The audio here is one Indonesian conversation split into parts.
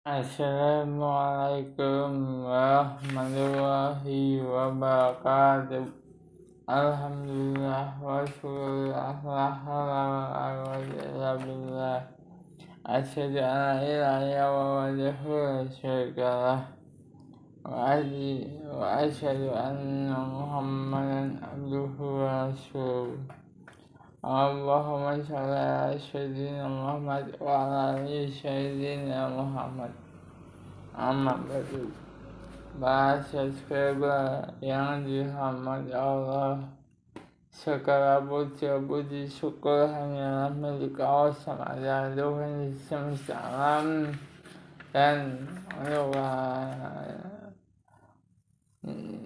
Assalamualaikum warahmatullahi wabarakatuh. Alhamdulillah wa syukurillah la hawla wa la quwwata illa billah. Asyhadu an la ilaha illallah wahdahu la syarika lah wa asyhadu anna Muhammadan abduhu wa rasuluh. Allahumma shalli ala sayyidina Muhammad wa ala ali sayyidina Muhammad. Amat betul. Bahasa Skriba yang dirahmati Allah, segala puji syukur hanyalah milik Allah semata Tuhan semesta alam, dan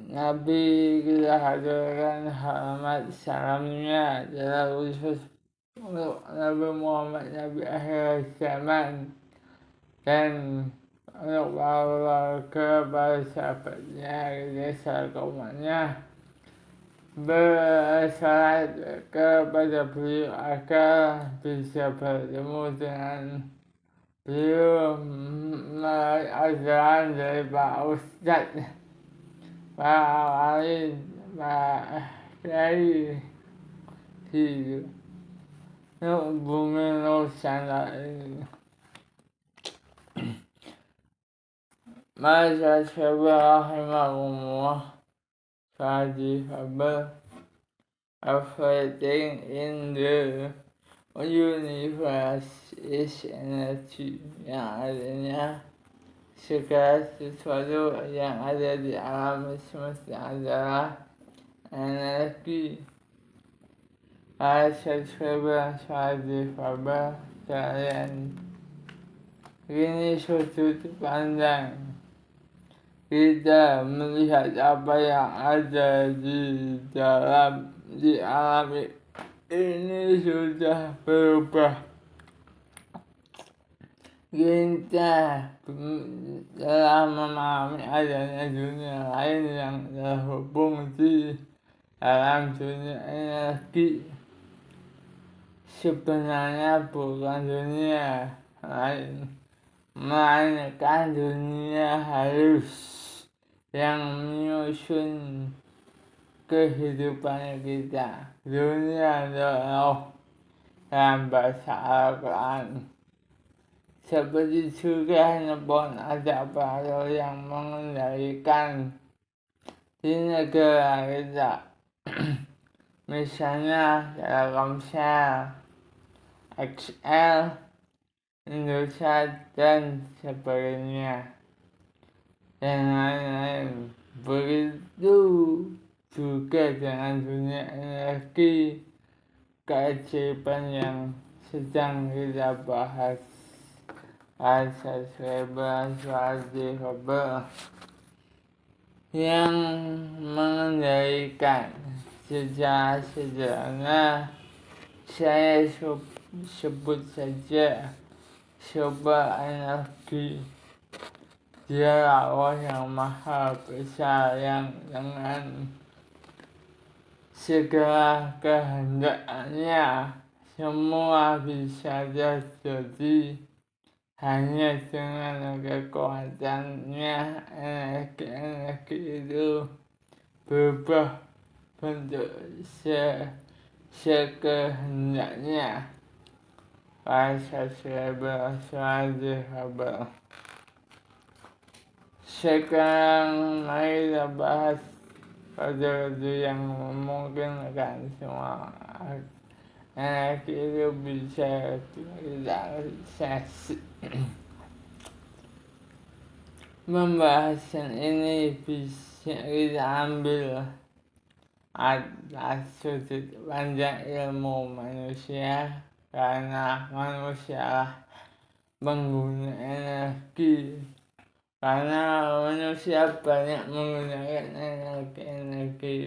Nabi kita hadirkan hormat salamnya adalah khusus untuk Nabi Muhammad, Nabi akhir zaman, dan untuk para sahabatnya, desa kaumnya, bersalat kepada beliau agar bisa bertemu dengan beliau melalui ajaran dari Pak Ustadz, Pak Wali, Pak Kiai di bumi Nusantara ini. Masa rahimahullah, Fadi Haber, operating in the universe is energy, yang artinya segala sesuatu yang ada di alam semesta adalah energi. Subscriber Fadi Haber, kalian ini sudut pandang kita melihat apa yang ada di alam ini sudah berubah. Kita telah memahami adanya dunia lain yang terhubung di dalam dunia energi. Sebenarnya bukan dunia lain, melainkan dunia halus yang menyusun kehidupan kita, dunia roh dalam bahasa Al-Quran. Seperti juga handphone, ada perahu yang mengendalikan di negara kita. Misalnya Telkomsel, XL, Indosat, dan sebagainya, dan lain-lain. Begitu juga dengan dunia energi, keajaiban yang sedang kita bahas. Asas bebas wajib yang mengendalikan secara sederhana saya sebut saja sumber energi. Dia Allah yang maha besar, yang dengan segala kehendaknya semua bisa terjadi hanya dengan kekuatannya. Energi itu berubah bentuk sekehendaknya. Bahasa Swazihaber. Sekarang mari kita bahas sesuatu yang memungkinkan semua energi itu bisa kita realisasi. Pembahasan ini bisa kita ambil atas sudut pandang ilmu manusia, karena manusia pengguna energi. Karena manusia banyak menggunakan energi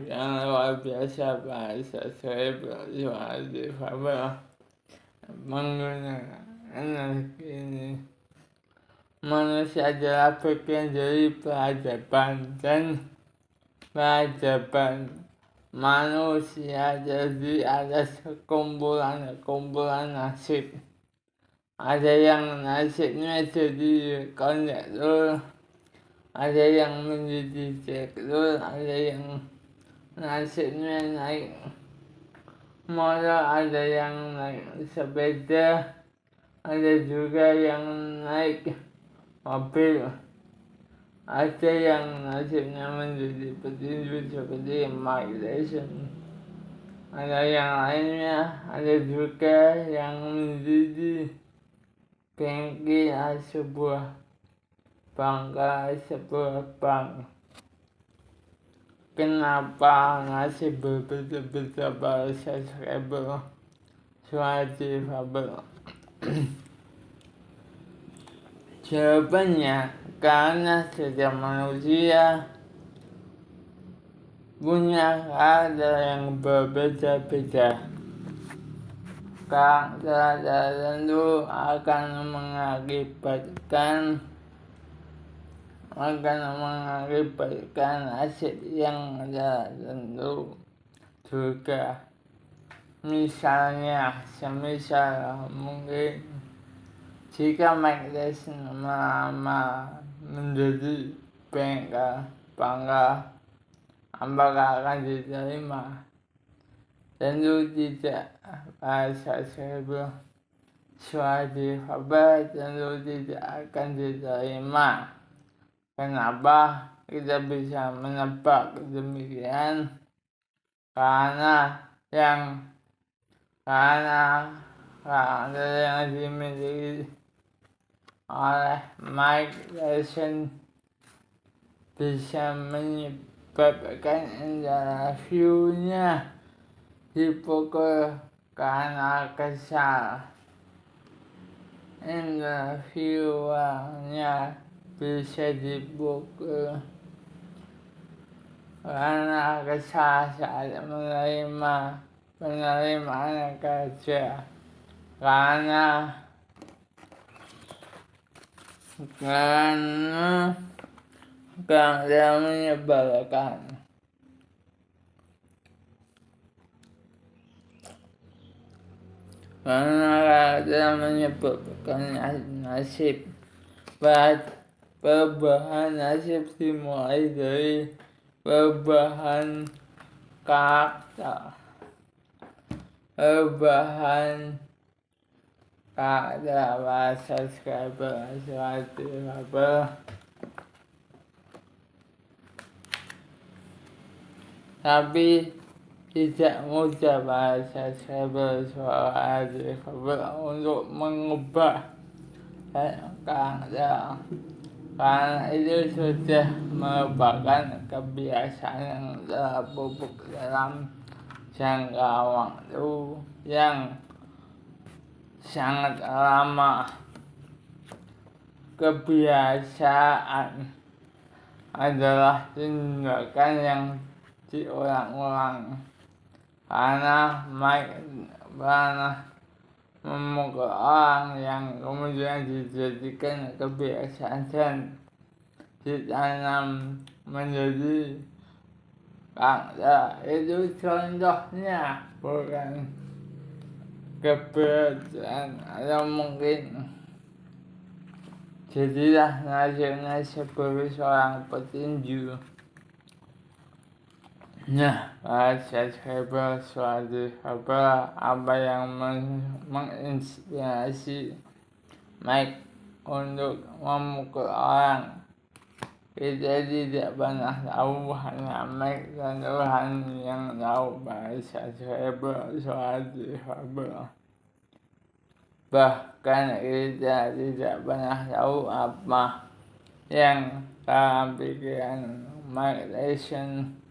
yang luar biasa. Bahasa saya menggunakan energi ini. Manusia adalah bagian dari peradaban, dan peradaban manusia jadi atas kumpulan nasib ada yang nasibnya jadi kondektur, ada yang menjadi direktur, ada yang nasibnya naik motor, ada yang naik sepeda, ada juga yang naik mobil, ada yang nasibnya menjadi petinju seperti Mike Tyson, ada yang lainnya, ada juga yang menjadi pimpinan sebuah bank. Kenapa ngasih berbeda-beda para subscriber suatu Fabel? Jawabannya karena setiap manusia punya karakter yang berbeda-beda. Karakter tertentu akan mengakibatkan nasib yang tertentu juga. Misalnya, semisal mungkin jika Mike Tyson melamar menjadi bangga, apakah akan diterima? Tentu tidak. Bahasa saya suatu kabar tentu tidak akan diterima. Kenapa kita bisa menebak demikian? Karena karakter yang dimiliki oleh Mike Tyson bisa menyebabkan interviewnya dipukul karena kesal. Interviewernya bisa dipukul karena kesal saat menerima penerimaan kerja, karena dia menyebalkan. Karena dia menyebabkan nasib perubahan nasib dimulai dari perubahan karakter, bahasa subscriber suatu tapi tidak mudah bahasa subscriber untuk mengubah karakter, karena itu sudah merupakan kebiasaan yang terpupuk dalam jangka waktu yang sangat lama. Kebiasaan adalah tindakan yang diulang-ulang, karena Mike pernah memukul orang yang kemudian dijadikan kebiasaan dan ditanam menjadi karakter. Itu contohnya, bukan kebetulan atau mungkin. Jadilah nasibnya sebagai seorang petinju. Nah, bahasa subscriber suatu apa yang menginspirasi Mike untuk memukul orang? Kita tidak pernah tahu, hanya Mike dan Tuhan yang tahu. Bahasa subscriber suatu bahkan kita tidak pernah tahu apa yang dalam pikiran Mike Tyson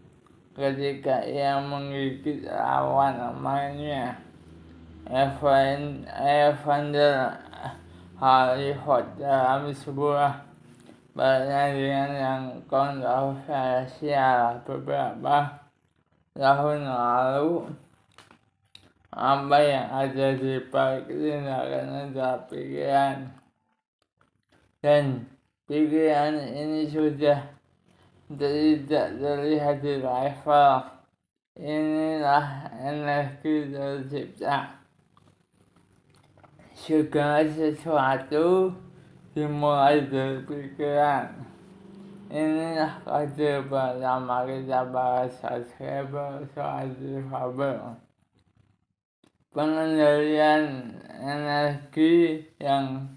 ketika ia menggigit lawan mainnya Evander Holyfield dalam sebuah pertandingan yang kontroversial beberapa tahun lalu. Apa yang ada di balik tindakan adalah pikiran, dan pikiran ini sudah tidak terlihat di level. Inilah energi tercipta segala sesuatu dimulai dari pikiran. Inilah kode pertama kita bahas subscriber soal difabel. Pengendalian energi yang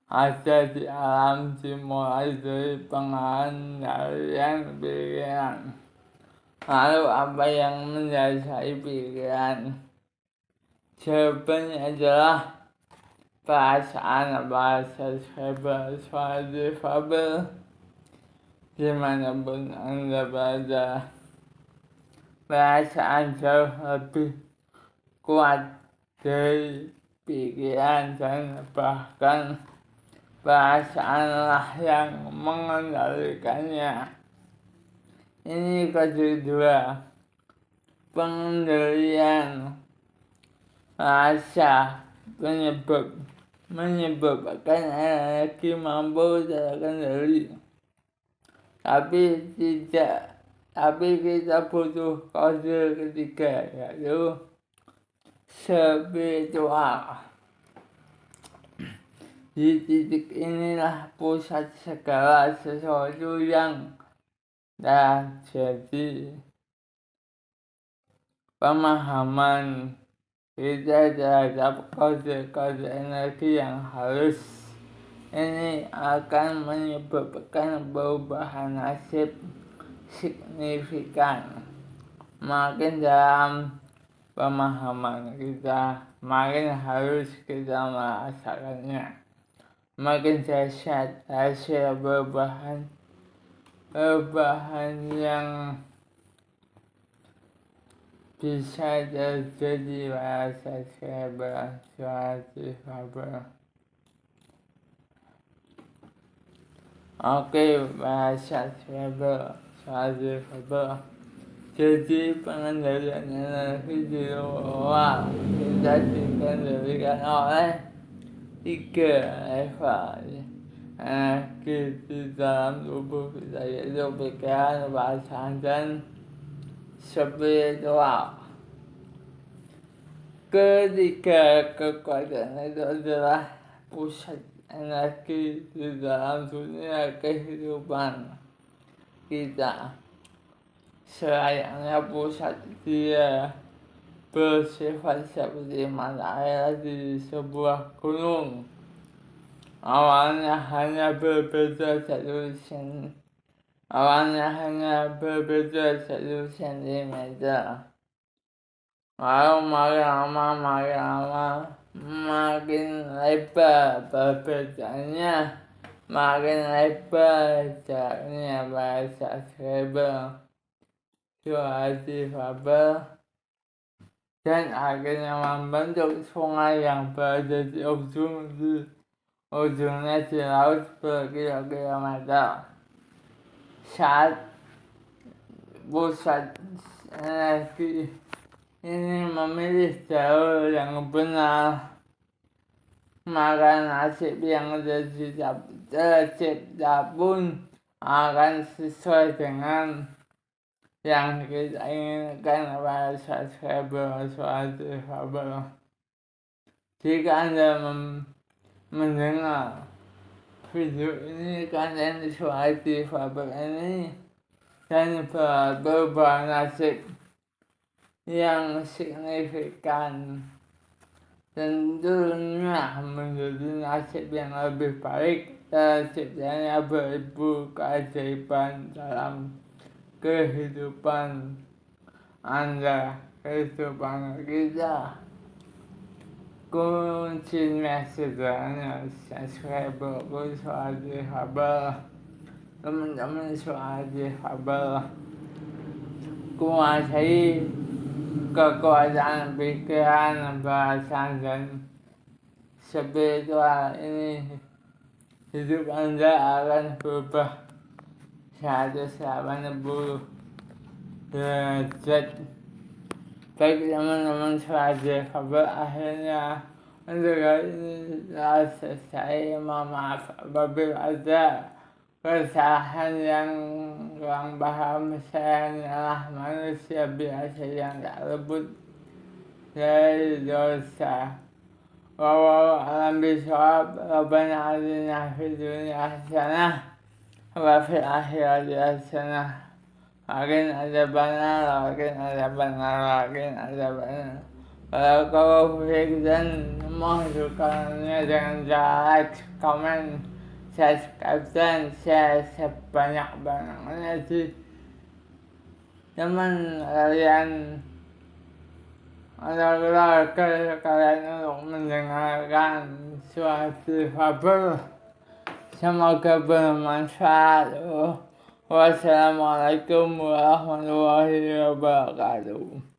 ada di alam dimulai dari pengendalian pikiran. Lalu apa yang mendasari pikiran? Jawabannya adalah perasaan bahasa subscriber soal difabel. Dimanapun Anda berada, perasaan jauh lebih kuat dari pikiran dan bahkan perasaanlah yang mengendalikannya. Ini kedua, pengendalian rasa menyebabkan energi mampu terkendali. Tapi kita butuh kode ketiga, yaitu spiritual. Di titik inilah pusat segala sesuatu yang terjadi. Pemahaman kita terhadap kode-kode energi yang halus ini akan menyebabkan perubahan nasib signifikan. Makin dalam pemahaman kita, makin harus kita merasakannya. Makin dahsyat hasil perubahan yang bisa terjadi pada subscriber soal difabel. Oke, bahasa subscriber soal difabel. Jadi pengendalian energi di luar kita dikendalikan oleh 3 level energi di dalam tubuh kita, yaitu pikiran, perasaan, dan spiritual. Ketiga kekuatan itu adalah pusat energi di dalam dunia kehidupan kita. Selayaknya pusat dia bersifat seperti mata air di sebuah gunung. Awalnya hanya berbeda 1 sentimeter. Lalu makin lama makin lebar perbedaannya, makin lebar jaraknya pada subscriber soal difabel, dan akhirnya membentuk sungai yang berada di ujungnya di laut berkilo-kilometer. Saat pusat energi ini memilih jalur yang benar, maka nasib yang tercipta pun akan sesuai dengan yang kita inginkan pada subscriber soal difabel. Jika Anda mendengar video ini, konten soal difabel ini, dan berubah nasib yang signifikan, tentunya menjadi nasib yang lebih baik, terciptanya beribu keajaiban dalam kehidupan Anda, kehidupan kita. Kuncinya sederhana, subscriber soal difabel. Teman-teman soal difabel, kuasai kekuatan pikiran, perasaan, dan spiritual ini. Hidup Anda akan berubah 180 derajat. Baik teman-teman soal difabel, akhirnya untuk kali ini telah selesai. Mohon maaf apabila ada kesalahan yang kurang paham. Saya adalah manusia biasa yang tak luput dari dosa. Wallahu a'lam bishawab. Rabbana atina fid dunya hasanah wa fil akhirati hasanah wa qina adzabannar. Kalau kalian dan menghidupkannya dengan like, comment, subscribe dan share sebanyak-banyaknya di teman kalian atau keluarga kalian untuk mendengarkan suatu kabar. Semoga bermanfaat. Wassalamualaikum warahmatullahi wabarakatuh.